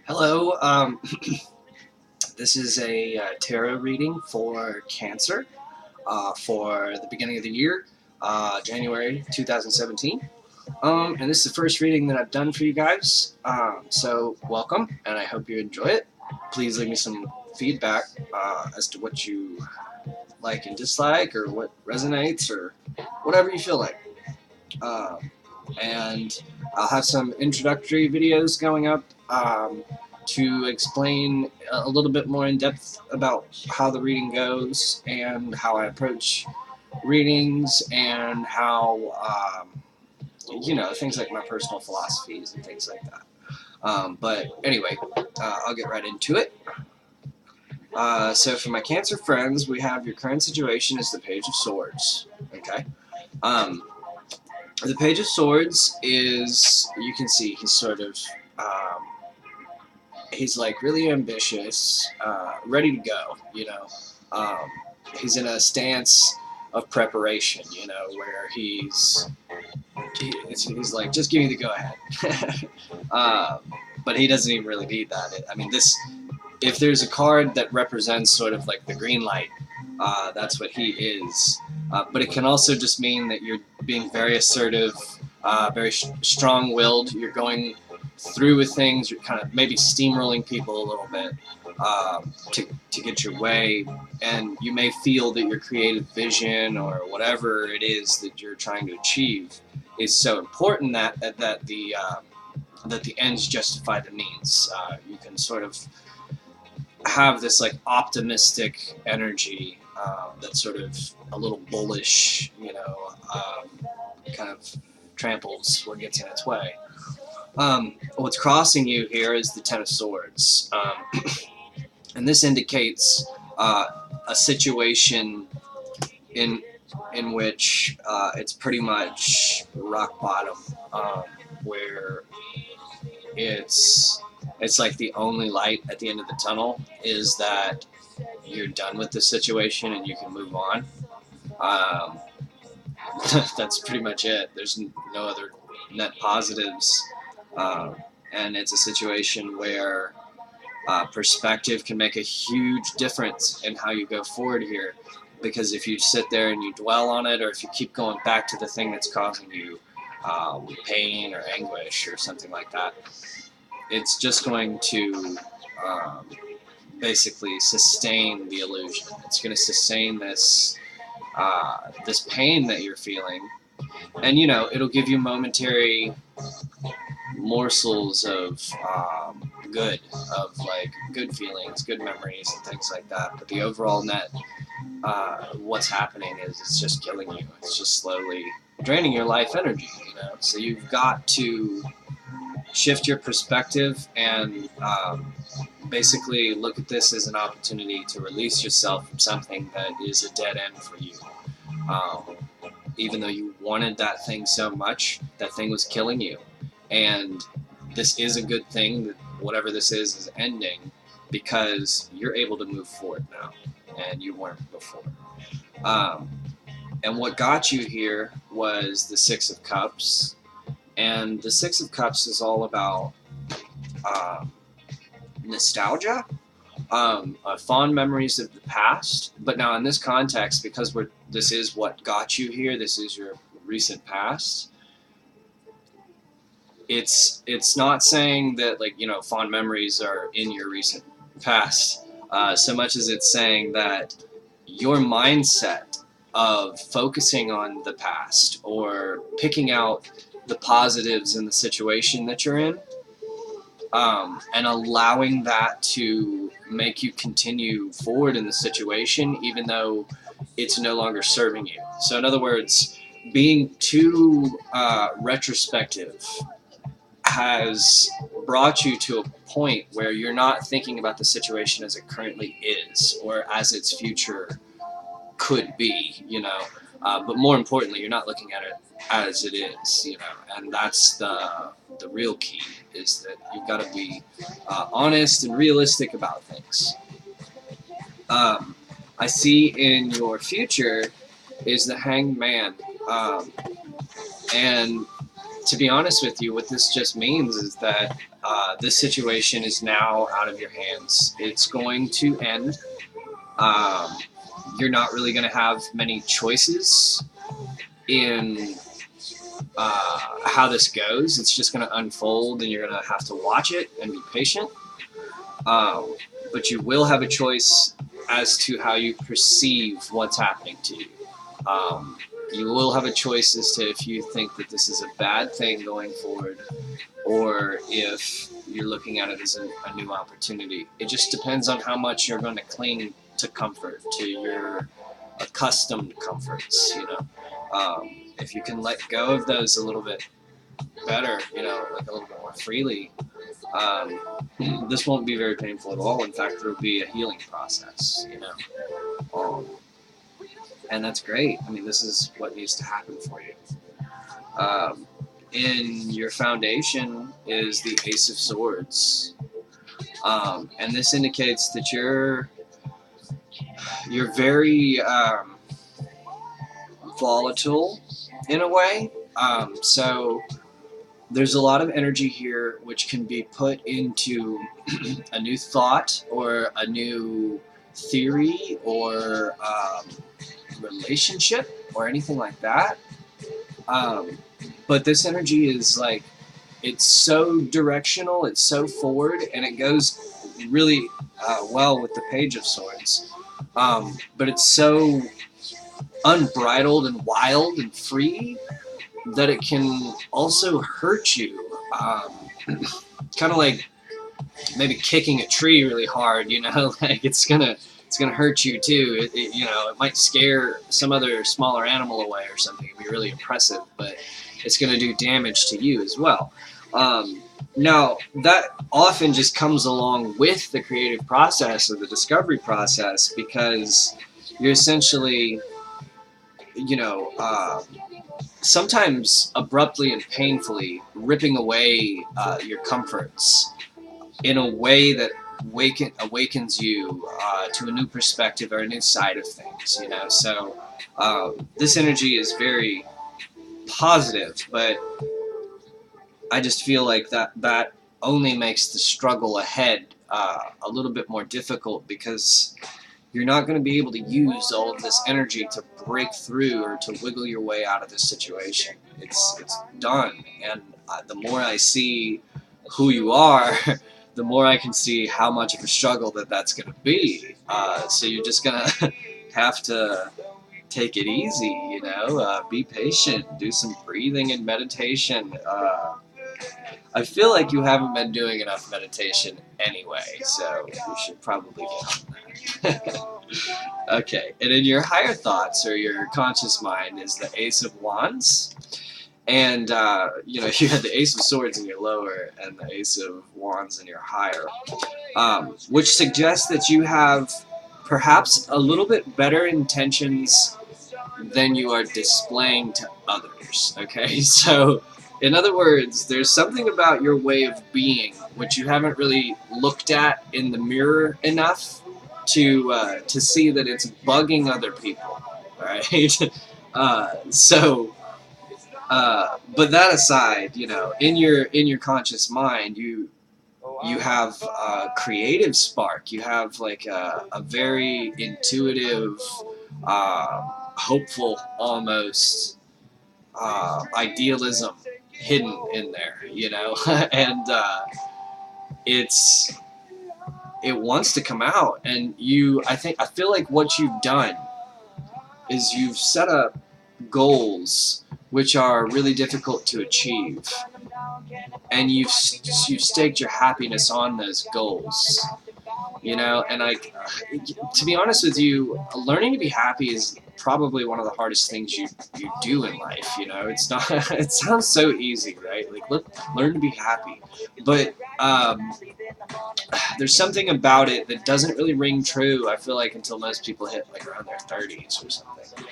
Hello, this is a tarot reading for Cancer for the beginning of the year, January 2017. And this is the first reading that I've done for you guys, so welcome, and I hope you enjoy it. Please leave me some feedback as to what you like and dislike, or what resonates, or whatever you feel like. And I'll have some introductory videos going up to explain a little bit more in depth about how the reading goes and how I approach readings, and how things like my personal philosophies and things like that. But anyway, I'll get right into it. So for my Cancer friends, we have your current situation is the Page of Swords. Okay. The Page of Swords is, you can see he's sort of, he's like really ambitious, ready to go, he's in a stance of preparation, where he's like, just give me the go ahead. But he doesn't even really need that. I mean, if there's a card that represents sort of like the green light, that's what he is. But it can also just mean that you're being very assertive, very strong-willed. You're going through with things. You're kind of maybe steamrolling people a little bit to get your way. And you may feel that your creative vision or whatever it is that you're trying to achieve is so important that the ends justify the means. You can sort of have this like optimistic energy that's sort of a little bullish, kind of tramples what gets in its way. What's crossing you here is the Ten of Swords, and this indicates a situation in which it's pretty much rock bottom, where it's like the only light at the end of the tunnel is that you're done with the situation and you can move on. That's pretty much it. There's no other net positives, and it's a situation where perspective can make a huge difference in how you go forward here, because if you sit there and you dwell on it, or if you keep going back to the thing that's causing you pain or anguish or something like that, it's just going to basically sustain the illusion. It's going to sustain this pain that you're feeling, and it'll give you momentary morsels of good feelings, good memories, and things like that. But the overall net, what's happening is it's just killing you. It's just slowly draining your life energy. So you've got to shift your perspective and basically look at this as an opportunity to release yourself from something that is a dead end for you. Even though you wanted that thing so much, that thing was killing you. And this is a good thing that whatever this is ending, because you're able to move forward now, and you weren't before. And what got you here was the Six of Cups. And the Six of Cups is all about nostalgia, fond memories of the past. But now in this context, because this is what got you here, this is your recent past, it's not saying that, like, fond memories are in your recent past, so much as it's saying that your mindset of focusing on the past, or picking out the positives in the situation that you're in, and allowing that to make you continue forward in the situation, even though it's no longer serving you. So in other words, being too retrospective has brought you to a point where you're not thinking about the situation as it currently is, or as its future could be, but more importantly, you're not looking at it as it is, and that's the real key, is that you've got to be honest and realistic about things. I see in your future is the Hangman, and to be honest with you, what this just means is that This situation is now out of your hands. It's going to end. Um, you're not really going to have many choices in how this goes. It's just going to unfold, and you're going to have to watch it and be patient. But you will have a choice as to how you perceive what's happening to you. You will have a choice as to if you think that this is a bad thing going forward, or if you're looking at it as a new opportunity. It just depends on how much you're going to cling to comfort, to your accustomed comforts, you know. If you can let go of those a little bit better, you know, like a little bit more freely, this won't be very painful at all. In fact, there will be a healing process, you know. And that's great. I mean, this is what needs to happen for you. In your foundation is the Ace of Swords. And this indicates that you're very volatile in a way. So there's a lot of energy here which can be put into a new thought or a new theory or relationship or anything like that. But this energy is like, it's so directional, it's so forward, and it goes really well with the Page of Swords. But it's so unbridled and wild and free that it can also hurt you. Kind of like maybe kicking a tree really hard, you know, like it's gonna hurt you too. You know, it might scare some other smaller animal away or something. It'd be really impressive, but it's gonna do damage to you as well. Now, that often just comes along with the creative process or the discovery process, because you're essentially, you know, sometimes abruptly and painfully ripping away your comforts in a way that awakens you to a new perspective or a new side of things, you know. So this energy is very positive, but I just feel like that only makes the struggle ahead a little bit more difficult, because you're not going to be able to use all of this energy to break through or to wiggle your way out of this situation. It's done, and the more I see who you are, the more I can see how much of a struggle that's going to be. So you're just going to have to take it easy, you know, be patient, do some breathing and meditation. I feel like you haven't been doing enough meditation anyway, so you should probably get on that. Okay, and in your higher thoughts, or your conscious mind, is the Ace of Wands. And, you know, you had the Ace of Swords in your lower and the Ace of Wands in your higher, which suggests that you have perhaps a little bit better intentions than you are displaying to others, okay? So, in other words, there's something about your way of being which you haven't really looked at in the mirror enough to see that it's bugging other people, alright? But that aside, you know, in your conscious mind, you have a creative spark. You have like a very intuitive, hopeful, almost idealism hidden in there, you know, and it wants to come out. And I feel like what you've done is you've set up goals which are really difficult to achieve, and you've staked your happiness on those goals, you know. And to be honest with you, learning to be happy is probably one of the hardest things you do in life, you know. It's not it sounds so easy, right? Like, learn to be happy, but there's something about it that doesn't really ring true, I feel like, until most people hit like around their 30s or something.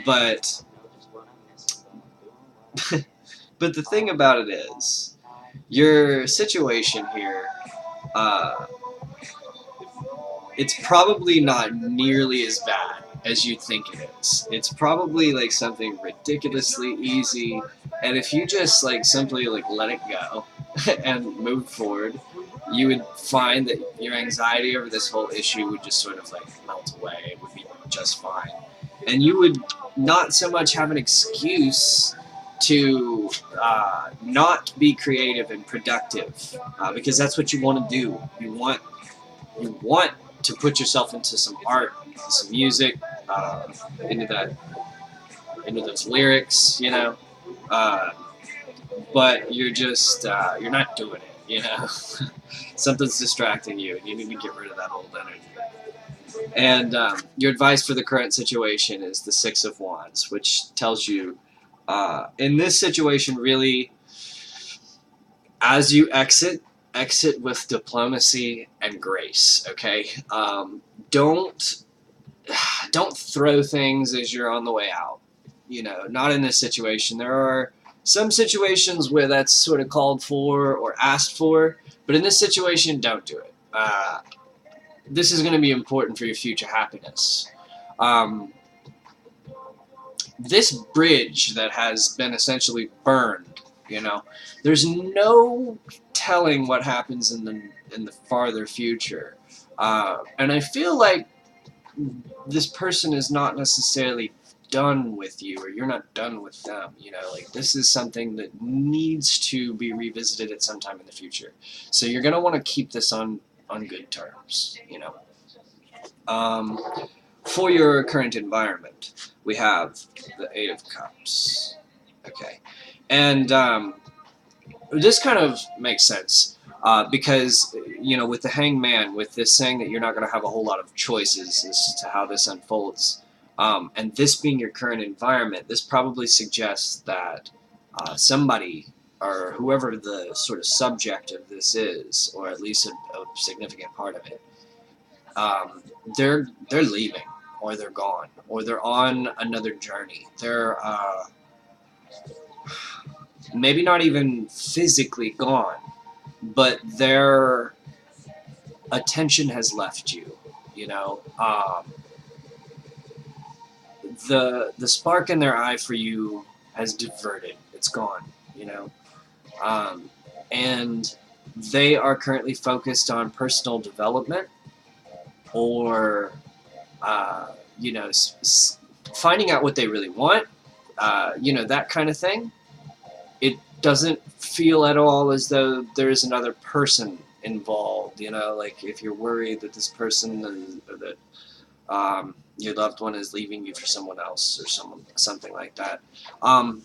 But but the thing about it is, your situation here, it's probably not nearly as bad as you think it is. It's probably something ridiculously easy, and if you just simply let it go and moved forward, you would find that your anxiety over this whole issue would just sort of like melt away. It would be just fine. And you would not so much have an excuse to not be creative and productive, because that's what you want to do. You want to put yourself into some art, some music, into that, into those lyrics, you know. Uh, but you're just you're not doing it, you know. Something's distracting you, and you need to get rid of that old energy. And your advice for the current situation is the Six of Wands, which tells you, in this situation, really, as you exit with diplomacy and grace. Okay, don't throw things as you're on the way out. You know, not in this situation. There are some situations where that's sort of called for or asked for, but in this situation, don't do it. This is going to be important for your future happiness. This bridge that has been essentially burned, you know, there's no telling what happens in the farther future, and I feel like this person is not necessarily done with you, or you're not done with them. You know, like, this is something that needs to be revisited at some time in the future. So you're gonna want to keep this on good terms. You know. For your current environment, we have the Eight of Cups. Okay, and this kind of makes sense, because, you know, with the Hangman, with this saying that you're not going to have a whole lot of choices as to how this unfolds, and this being your current environment, this probably suggests that somebody, or whoever the sort of subject of this is, or at least a significant part of it, they're leaving, or they're gone, or they're on another journey. They're maybe not even physically gone, but their attention has left you. You know, the spark in their eye for you has diverted. It's gone. You know, and they are currently focused on personal development, or you know, finding out what they really want. You know, that kind of thing. It doesn't feel at all as though there's another person involved. You know, like, if you're worried that this person, or that your loved one is leaving you for someone else, or something like that,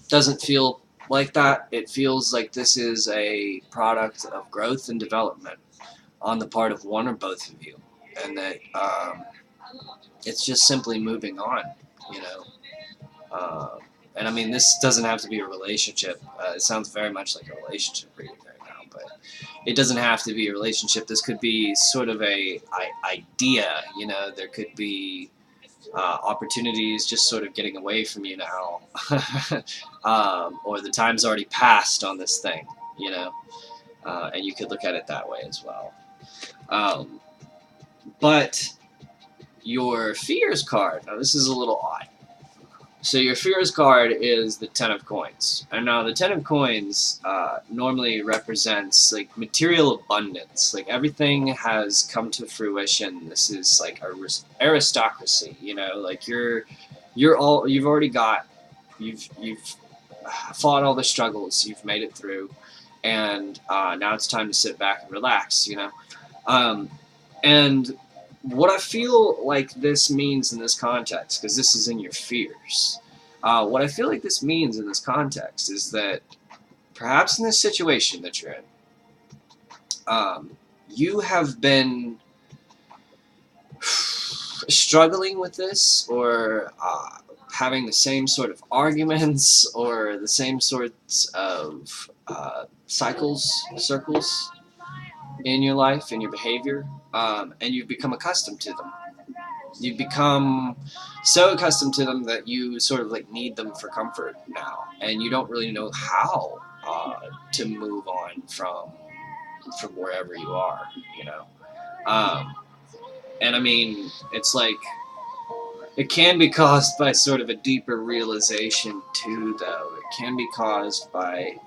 doesn't feel like that. It feels like this is a product of growth and development on the part of one or both of you, and that it's just simply moving on. You know. And I mean, this doesn't have to be a relationship. It sounds very much like a relationship reading right now, but it doesn't have to be a relationship. This could be sort of a idea. You know, there could be opportunities just sort of getting away from you now, or the time's already passed on this thing. You know, and you could look at it that way as well. But your fears card. Now, this is a little odd. So your fears card is the Ten of Coins. And now the Ten of Coins normally represents, like, material abundance. Like, everything has come to fruition. This is like a aristocracy, you know, like you've fought all the struggles, you've made it through, and now it's time to sit back and relax, you know. And what I feel like this means in this context, because this is in your fears, what I feel like this means in this context is that perhaps in this situation that you're in, you have been struggling with this, or having the same sort of arguments, or the same sorts of circles in your life, in your behavior, and you've become accustomed to them. You've become so accustomed to them that you sort of like need them for comfort now, and you don't really know how to move on from wherever you are, you know. And I mean, it's like, it can be caused by sort of a deeper realization too, though. It can be caused by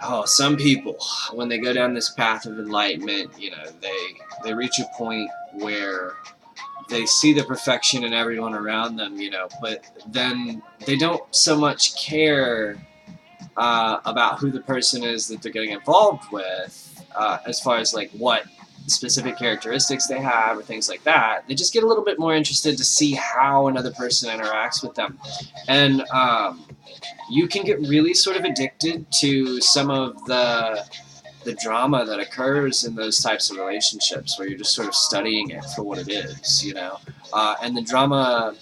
Oh, some people, when they go down this path of enlightenment, they reach a point where they see the perfection in everyone around them, but then they don't so much care about who the person is that they're getting involved with, as far as like what specific characteristics they have or things like that. They just get a little bit more interested to see how another person interacts with them. And you can get really sort of addicted to some of the drama that occurs in those types of relationships where you're just sort of studying it for what it is, and the drama,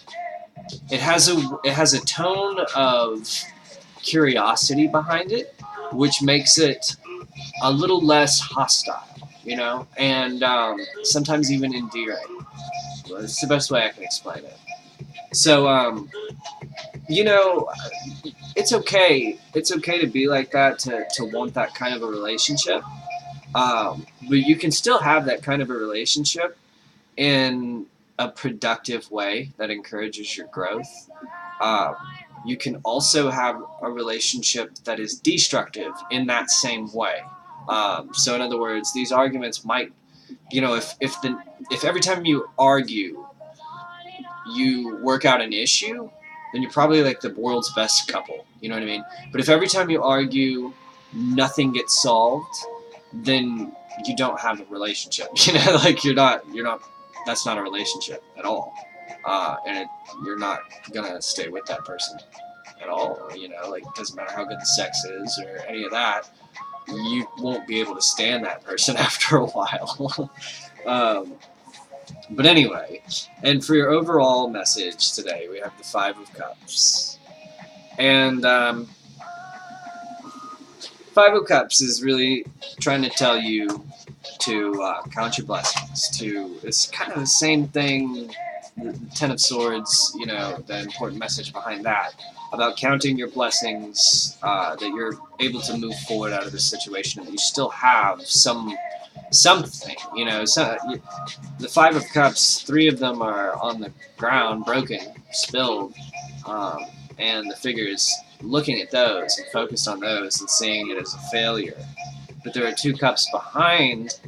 it has a tone of curiosity behind it, which makes it a little less hostile, and sometimes even endearing. Well, it's the best way I can explain it. So, you know, it's okay. It's okay to be like that, to want that kind of a relationship. But you can still have that kind of a relationship in a productive way that encourages your growth. Um, you can also have a relationship that is destructive in that same way. So, in other words, these arguments might, if every time you argue, you work out an issue, then you're probably like the world's best couple. You know what I mean? But if every time you argue, nothing gets solved, then you don't have a relationship. Like you're not. That's not a relationship at all, you're not gonna stay with that person at all. Like it doesn't matter how good the sex is or any of that. You won't be able to stand that person after a while. um, but anyway, and for your overall message today, we have the Five of Cups, and Five of Cups is really trying to tell you to count your blessings. It's kind of the same thing. The Ten of Swords, the important message behind that about counting your blessings, that you're able to move forward out of this situation, that you still have something. The Five of Cups, three of them are on the ground, broken, spilled, and the figure is looking at those and focused on those and seeing it as a failure. But there are two cups behind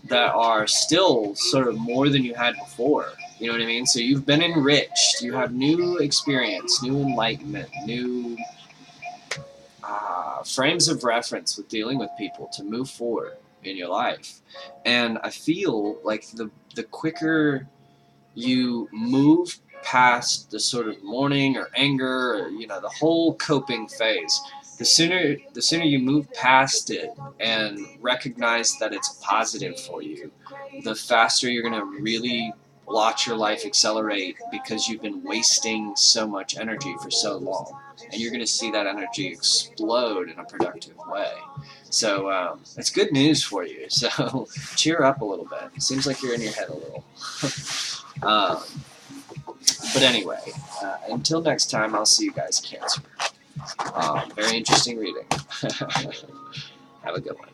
that are still sort of more than you had before. You know what I mean? So you've been enriched. You have new experience, new enlightenment, new frames of reference with dealing with people to move forward in your life. And I feel like the quicker you move past the sort of mourning or anger or, the whole coping phase, the sooner you move past it and recognize that it's positive for you, the faster you're going to really watch your life accelerate, because you've been wasting so much energy for so long, and you're going to see that energy explode in a productive way. So it's good news for you. So cheer up a little bit. It seems like you're in your head a little. But anyway, until next time, I'll see you guys, Cancer. Very interesting reading. Have a good one.